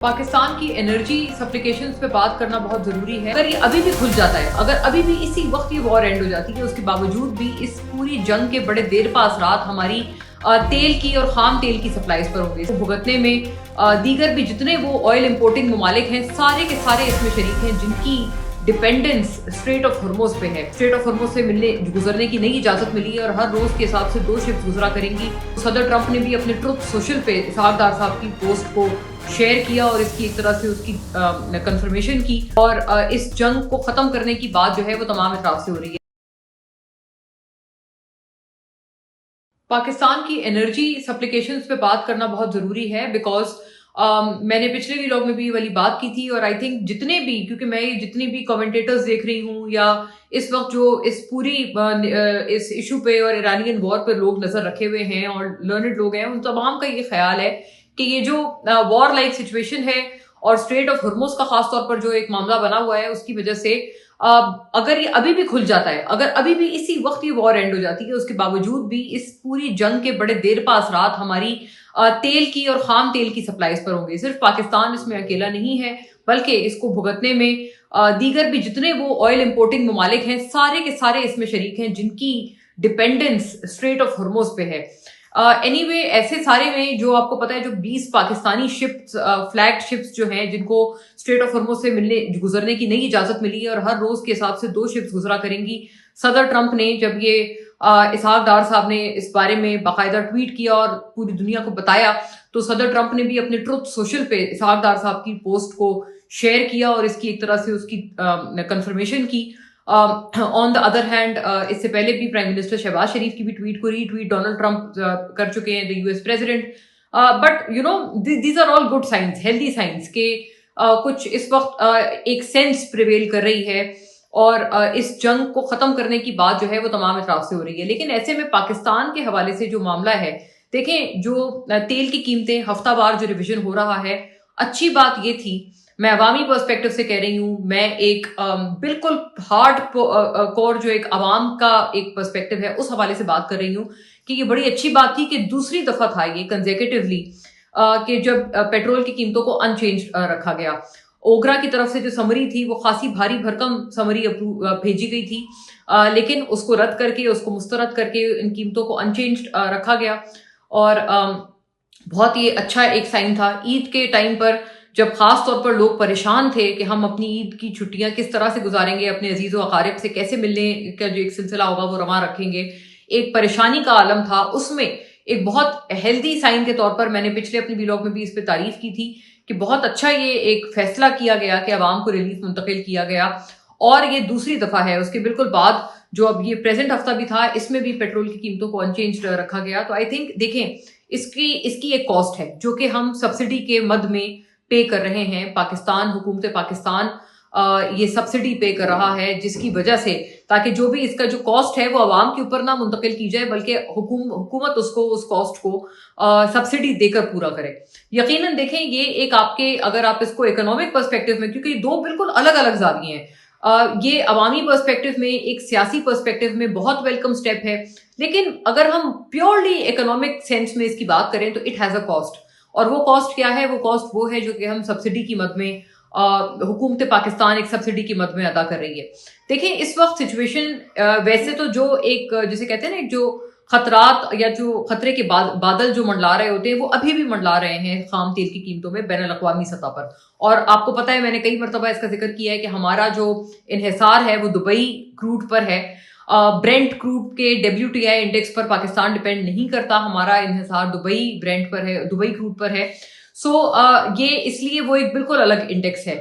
पाकिस्तान की एनर्जी सप्लिकेशंस पे बात करना बहुत जरूरी है। अगर ये अभी भी खुल जाता है, अगर अभी भी इसी वक्त ये वॉर एंड हो जाती है, उसके बावजूद भी इस पूरी जंग के बड़े देर पास रात हमारी तेल की और खाम तेल की सप्लाईज पर होंगे। भुगतने में दीगर भी जितने वो ऑयल इंपोर्टिंग ममालिक हैं, सारे के सारे इसमें शरीक हैं, जिनकी डिपेंडेंस स्ट्रेट ऑफ हॉर्मोज पे है। स्ट्रेट ऑफ हॉर्मोज से गुजरने की नई इजाजत मिली है और हर रोज के हिसाब से 2 शिप्स गुजरा करेंगी। सदर ट्रंप ने भी अपने ट्रुथ सोशल पे इसहाक डार साहब की पोस्ट को शेयर किया और इसकी एक तरह से उसकी कंफर्मेशन की, और इस जंग को खत्म करने की बात जो है वो तमाम अतराफ से हो रही है। पाकिस्तान की एनर्जी सप्लिकेशंस पे बात करना बहुत जरूरी है, बिकॉज मैंने पिछले व्लॉग में भी ये वाली बात की थी, और आई थिंक जितने भी, क्योंकि मैं ये जितनी भी कमेंटेटर्स देख रही हूँ या इस वक्त जो इस पूरी इस इशू पे और ईरानियन वॉर पे लोग नजर रखे हुए हैं और लर्नड लोग हैं, उन तमाम का ये ख्याल है कि ये जो वॉर लाइक सिचुएशन है और स्ट्रेट ऑफ हॉर्मोज का खास तौर पर जो एक मामला बना हुआ है, उसकी वजह से अगर ये अभी भी खुल जाता है, अगर अभी भी इसी वक्त ये वॉर एंड हो जाती है, उसके बावजूद भी इस पूरी जंग के बड़े देर पास रात हमारी तेल की और खाम तेल की सप्लाईज पर होंगे। सिर्फ पाकिस्तान इसमें अकेला नहीं है, बल्कि इसको भुगतने में दीगर भी जितने वो ऑयल इंपोर्टिंग ममालिक हैं, सारे के सारे इसमें शरीक हैं, जिनकी डिपेंडेंस स्ट्रेट ऑफ हॉर्मोज पे है। एनीवे ऐसे सारे में जो आपको पता है, जो 20 पाकिस्तानी शिप्स, फ्लैग शिप्स जो हैं, जिनको स्ट्रेट ऑफ हॉर्मोज से गुजरने की नई इजाजत मिली है और हर रोज के हिसाब से 2 शिप्स गुजरा करेंगी। सदर ट्रंप ने जब ये इसहाक डार साहब ने इस बारे में बाकायदा ट्वीट किया और पूरी दुनिया को बताया, तो सदर ट्रंप ने भी अपने ट्रुथ सोशल पे इसहाक डार साहब की पोस्ट को शेयर किया और इसकी एक तरह से उसकी कंफर्मेशन की। ऑन द अदर हैंड, इससे पहले भी प्राइम मिनिस्टर शहबाज शरीफ की भी ट्वीट को रीट्वीट डोनाल्ड ट्रंप कर चुके हैं, the US president. But you know, these are all good science, healthy science के कुछ इस वक्त एक सेंस प्रिवेल कर रही है और इस जंग को खत्म करने की बात जो है वो तमाम अतराफ से हो रही है। लेकिन ऐसे में पाकिस्तान के हवाले से जो मामला है, देखें, जो तेल की कीमतें हफ्तावार जो रिविजन हो रहा है, अच्छी बात ये थी, मैं अवामी पर्सपेक्टिव से कह रही हूँ, मैं एक बिल्कुल हार्ड कोर जो एक अवाम का एक पर्सपेक्टिव है उस हवाले से बात कर रही हूँ कि ये बड़ी अच्छी बात थी कि दूसरी दफा था ये कंसेक्यूटिवली कि जब पेट्रोल की कीमतों को अनचेंज रखा गया। ओगरा की तरफ से जो समरी थी वो खासी भारी भरकम समरी भेजी गई थी, लेकिन उसको रद्द करके, उसको मुस्तरद करके इन कीमतों को अनचेंज रखा गया। और बहुत ही अच्छा एक साइन था। ईद के टाइम पर जब खास तौर पर लोग परेशान थे कि हम अपनी ईद की छुट्टियां किस तरह से गुजारेंगे, अपने अजीज व अकारिब से कैसे मिलने का जो एक सिलसिला होगा वो रवा रखेंगे, एक परेशानी का आलम था, उसमें एक बहुत हेल्दी साइन के तौर पर मैंने पिछले अपने व्लॉग में भी इस पर तारीफ की थी कि बहुत अच्छा ये एक फैसला किया गया कि अवाम को रिलीफ मुंतकिल किया गया। और ये दूसरी दफा है, उसके बिल्कुल बाद जो अब ये प्रेजेंट हफ्ता भी था, इसमें भी पेट्रोल की कीमतों को अनचेंज रखा गया। तो आई थिंक देखें, इसकी एक कॉस्ट है जो कि हम सब्सिडी के मद में पे कर रहे हैं। पाकिस्तान, हुकूमत पाकिस्तान ये सब्सिडी पे कर रहा है, जिसकी वजह से ताकि जो भी इसका जो कॉस्ट है वो आवाम के ऊपर ना मुंतकिल की जाए, बल्कि हुकूमत उसको, उस कॉस्ट को सब्सिडी देकर पूरा करे। यकीनन देखें, ये एक आपके, अगर आप इसको इकोनॉमिक पर्सपेक्टिव में, क्योंकि दो बिल्कुल अलग अलग जाविये हैं, ये अवामी पर्सपेक्टिव में, एक सियासी पर्सपेक्टिव में बहुत वेलकम स्टेप है, लेकिन अगर हम प्योरली इकोनॉमिक सेंस में इसकी बात करें तो इट हैज अ कॉस्ट। और वो कॉस्ट क्या है? वो कॉस्ट वो है जो कि हम सब्सिडी की मद में, हुकूमत पाकिस्तान एक सब्सिडी की मद में अदा कर रही है। देखें, इस वक्त सिचुएशन वैसे तो जो एक, जिसे कहते हैं ना, जो खतरात या जो खतरे के बादल जो मंडला रहे होते हैं, वो अभी भी मंडला रहे हैं खाम तेल की कीमतों में बैनुल अक़वामी सतह पर। और आपको पता है, मैंने कई मरतबा इसका जिक्र किया है कि हमारा जो इन्हिसार है वो दुबई क्रूड पर है। ब्रेंट क्रूड के WTI इंडेक्स पर पाकिस्तान डिपेंड नहीं करता, हमारा इन्हिसार दुबई ब्रेंट पर है, दुबई क्रूड पर है। सो ये इसलिए वो एक बिल्कुल अलग इंडेक्स है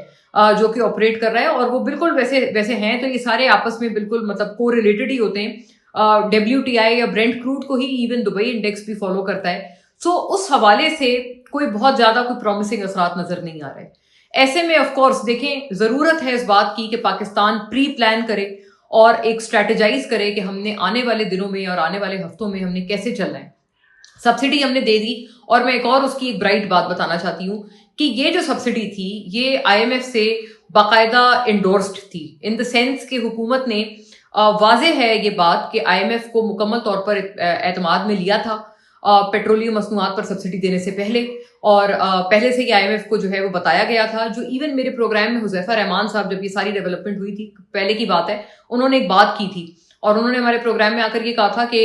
जो कि ऑपरेट कर रहा है, और वो बिल्कुल वैसे हैं, तो ये सारे आपस में बिल्कुल मतलब कोरिलेटेड ही होते हैं। WTI या ब्रेंट क्रूड को ही इवन दुबई इंडेक्स भी फॉलो करता है। सो उस हवाले से कोई बहुत ज्यादा कोई प्रॉमिसिंग असरात नजर नहीं आ रहे। ऐसे में ऑफ कोर्स देखें, जरूरत है इस बात की कि पाकिस्तान प्री प्लान करे और एक स्ट्रेटेजाइज करे कि हमने आने वाले दिनों में और आने वाले हफ्तों में हमने कैसे चलना है। सब्सिडी हमने दे दी, और मैं एक और उसकी एक ब्राइट बात बताना चाहती हूँ कि ये जो सब्सिडी थी ये IMF से बाकायदा इंडोर्स्ड थी, इन द सेंस कि हुकूमत ने वाजे है ये बात कि IMF को मुकम्मल तौर पर एतमाद में लिया था पेट्रोलियम मसनूआत पर सब्सिडी देने से पहले। और पहले से ही IMF को जो है वो बताया गया था। जो इवन मेरे प्रोग्राम में हुज़ैफा रहमान साहब, जब ये सारी डेवलपमेंट हुई थी, पहले की बात है, उन्होंने एक बात की थी और उन्होंने हमारे प्रोग्राम में आकर ये कहा था कि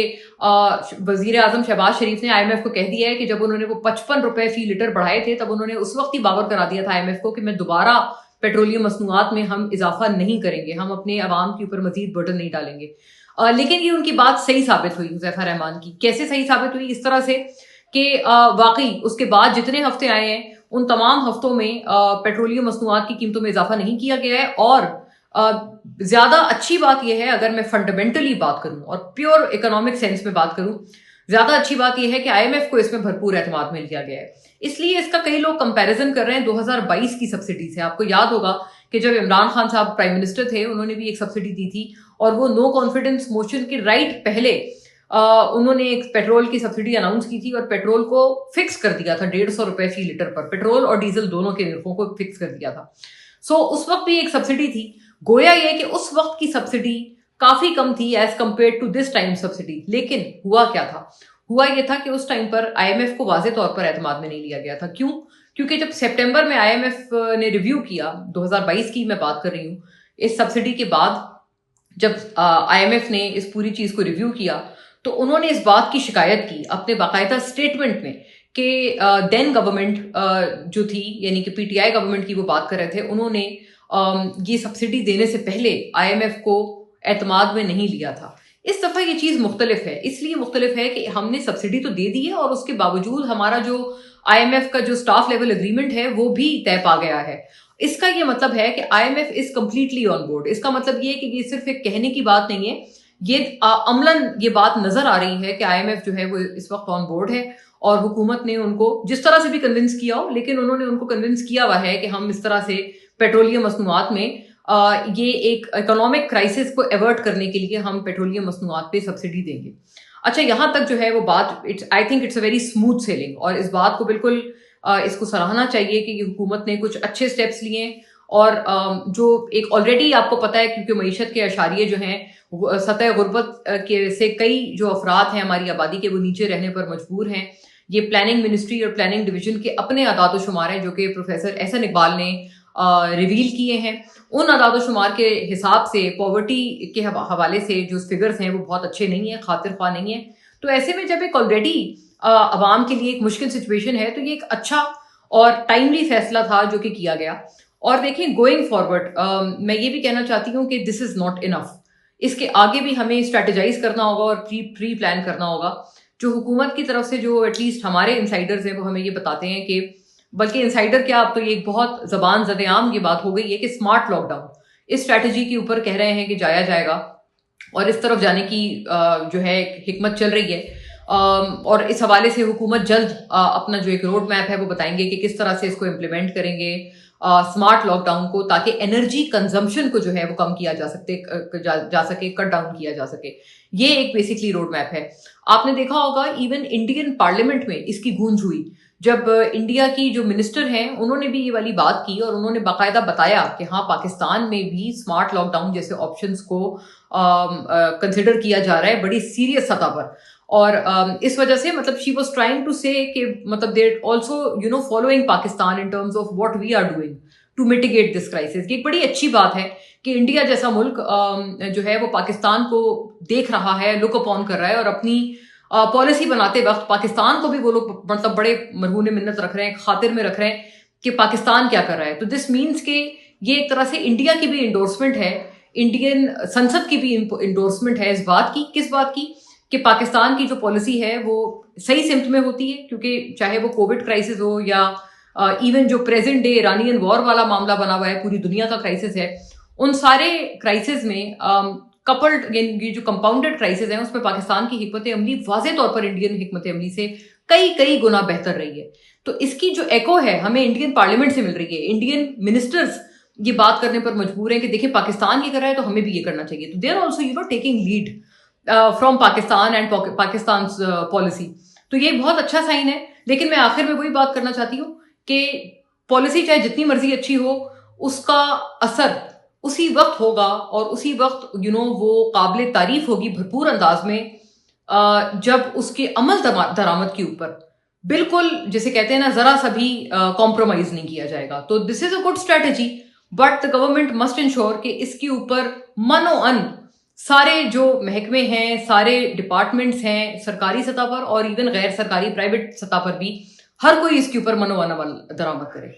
वजीर आजम शहबाज शरीफ ने IMF को कह दिया है कि जब उन्होंने वो 55 रुपए फी लीटर बढ़ाए थे, तब उन्होंने उस वक्त ही बावर करा दिया था IMF को कि मैं दोबारा पेट्रोलियम मसनूआत में हम इजाफा नहीं करेंगे, हम अपने अवाम के ऊपर मजीद बर्डन नहीं डालेंगे। लेकिन ये उनकी बात सही साबित हुई हुज़ैफा रहमान की। कैसे सही साबित हुई? इस तरह से कि वाकई उसके बाद जितने हफ्ते आए हैं उन तमाम हफ्तों में पेट्रोलियम मसनूआत की कीमतों में इजाफा नहीं किया गया है। और ज्यादा अच्छी बात यह है, अगर मैं फंडामेंटली बात करूं और प्योर इकोनॉमिक सेंस में बात करूं, ज्यादा अच्छी बात यह है कि IMF को इसमें भरपूर एतमाद मिल गया है। इसलिए इसका कई लोग कंपैरिजन कर रहे हैं 2022 की सब्सिडी से। आपको याद होगा कि जब इमरान खान साहब प्राइम मिनिस्टर थे, उन्होंने भी एक सब्सिडी दी थी और वो नो कॉन्फिडेंस मोशन के राइट पहले उन्होंने एक पेट्रोल की सब्सिडी अनाउंस की थी और पेट्रोल को फिक्स कर दिया था 150 रुपए फी लीटर पर। पेट्रोल और डीजल दोनों के निर्खों को फिक्स कर दिया था। सो उस वक्त भी एक सब्सिडी थी। गोया ये कि उस वक्त की सब्सिडी काफी कम थी as compare to this time subsidy. लेकिन हुआ क्या था? हुआ यह था कि उस टाइम पर IMF को वाज़े तौर पर एतमाद में नहीं लिया गया था। क्यों? क्योंकि जब सितंबर में IMF ने रिव्यू किया, 2022 की मैं बात कर रही हूं, इस सब्सिडी के बाद जब IMF ने इस पूरी चीज को रिव्यू किया, तो उन्होंने इस बात की शिकायत की अपने बाकायदा स्टेटमेंट में कि देन गवर्नमेंट जो थी, यानी कि PTI गवर्नमेंट की वो बात कर रहे थे, उन्होंने ये सब्सिडी देने से पहले IMF को एतमाद में नहीं लिया था। इस दफा ये चीज मुख्तलिफ है। इसलिए मुख्तलिफ है कि हमने सब्सिडी तो दे दी है और उसके बावजूद हमारा जो IMF का जो स्टाफ लेवल एग्रीमेंट है वो भी तय पा गया है। इसका ये मतलब है कि IMF is completely on board. इसका मतलब ये है कि ये सिर्फ एक कहने की बात नहीं है, ये अमलन ये बात नजर आ रही है कि IMF जो है वो इस वक्त ऑन बोर्ड है और हुकूमत ने उनको जिस तरह से भी कन्विंस किया हो, लेकिन उन्होंने उनको कन्विंस किया हुआ है कि हम इस तरह से पेट्रोलियम मसनूआत में ये एक इकोनॉमिक क्राइसिस को एवर्ट करने के लिए हम पेट्रोलियम मसनूआत पे सब्सिडी देंगे। अच्छा, यहाँ तक जो है वो बात I think it's a very smooth selling और इस बात को बिल्कुल इसको सराहना चाहिए कि हुकूमत ने कुछ अच्छे स्टेप्स लिए और जो एक ऑलरेडी आपको पता है, क्योंकि मईशत के अशारिये जो हैं सतह गुर्बत के से कई जो अफराद हैं हमारी आबादी के, वो नीचे रहने पर मजबूर हैं। ये प्लानिंग मिनिस्ट्री और प्लानिंग डिवीजन के अपने आदाद शुमार हैं जो कि प्रोफेसर एहसन इकबाल ने रिवील किए हैं। उन आदाद शुमार के हिसाब से पॉवर्टी के हवाले से जो फिगर्स हैं वो बहुत अच्छे नहीं है, खातिर ख्वाह नहीं है। तो ऐसे में जब एक ऑलरेडी अवाम के लिए एक मुश्किल सिचुएशन है, तो ये एक अच्छा और टाइमली फैसला था जो कि किया गया। और देखिए, गोइंग फॉरवर्ड मैं ये भी कहना चाहती हूँ कि दिस इज नॉट इनफ। इसके आगे भी हमें स्ट्रेटेजाइज करना होगा और प्री प्लान करना होगा। जो हुकूमत की तरफ से जो एटलीस्ट हमारे इंसाइडर्स हैं वो हमें ये बताते हैं कि, बल्कि इंसाइडर क्या, अब तो ये एक बहुत जबान ज़द-ए-आम की बात हो गई है कि स्मार्ट लॉकडाउन इस स्ट्रैटेजी के ऊपर कह रहे हैं कि जाया जाएगा और इस तरफ जाने की जो है हिकमत चल रही है। और इस हवाले से हुकूमत जल्द अपना जो एक रोड मैप है वो बताएंगे कि किस तरह से इसको इम्प्लीमेंट करेंगे स्मार्ट लॉकडाउन को, ताकि एनर्जी कंजम्पशन को जो है वो कम किया जा सके, कट डाउन किया जा सके। ये एक बेसिकली रोड मैप है। आपने देखा होगा इवन इंडियन पार्लियामेंट में इसकी गूंज हुई जब इंडिया की जो मिनिस्टर हैं उन्होंने भी ये वाली बात की और उन्होंने बाकायदा बताया कि हाँ, पाकिस्तान में भी स्मार्ट लॉकडाउन जैसे ऑप्शंस को कंसिडर किया जा रहा है बड़ी सीरियस सतह पर। और इस वजह से मतलब she was trying to say कि मतलब there also following Pakistan in terms of what we are doing to mitigate this crisis. ये एक बड़ी अच्छी बात है कि इंडिया जैसा मुल्क जो है वो पाकिस्तान को देख रहा है, लुक अपॉन कर रहा है और अपनी पॉलिसी बनाते वक्त पाकिस्तान को भी वो लोग मतलब बड़े मरहून मिन्नत रख रहे हैं, खातिर में रख रहे हैं कि पाकिस्तान क्या कर रहा है। तो दिस मीन्स के ये एक तरह से इंडिया की भी इंडोर्समेंट है, इंडियन संसद की भी इंडोर्समेंट है इस बात की। किस बात की? कि पाकिस्तान की जो पॉलिसी है वो सही सिमत में होती है, क्योंकि चाहे वो कोविड क्राइसिस हो या इवन जो प्रेजेंट डे ईरानियन वॉर वाला मामला बना हुआ है, पूरी दुनिया का क्राइसिस है, उन सारे क्राइसिस में कपल्ड ये जो कंपाउंडेड क्राइसिस है उसमें पाकिस्तान की हिकमत अमली वाज़े तौर पर इंडियन हिकमत अमली से कई गुना बेहतर रही है। तो इसकी जो एको है हमें इंडियन पार्लियामेंट से मिल रही है। इंडियन मिनिस्टर्स ये बात करने पर मजबूर हैं कि देखिए पाकिस्तान ये कर रहा है तो हमें भी ये करना चाहिए। तो they are also taking lead from Pakistan and Pakistan policy. तो ये बहुत अच्छा साइन है। लेकिन मैं आखिर में वही बात करना चाहती हूँ कि पॉलिसी चाहे जितनी मर्जी अच्छी हो, उसका असर उसी वक्त होगा और उसी वक्त वो काबिल तारीफ होगी भरपूर अंदाज में जब उसके अमल दरामद के ऊपर बिल्कुल जिसे कहते हैं ना जरा सा भी कॉम्प्रोमाइज नहीं किया जाएगा। तो this is a good strategy, but the government must ensure कि इसके ऊपर मनो अन सारे जो महकमे हैं, सारे डिपार्टमेंट्स हैं सरकारी सतह पर और इवन गैर सरकारी प्राइवेट सतह पर भी, हर कोई इसके ऊपर मनो अन अमल दरामद करे।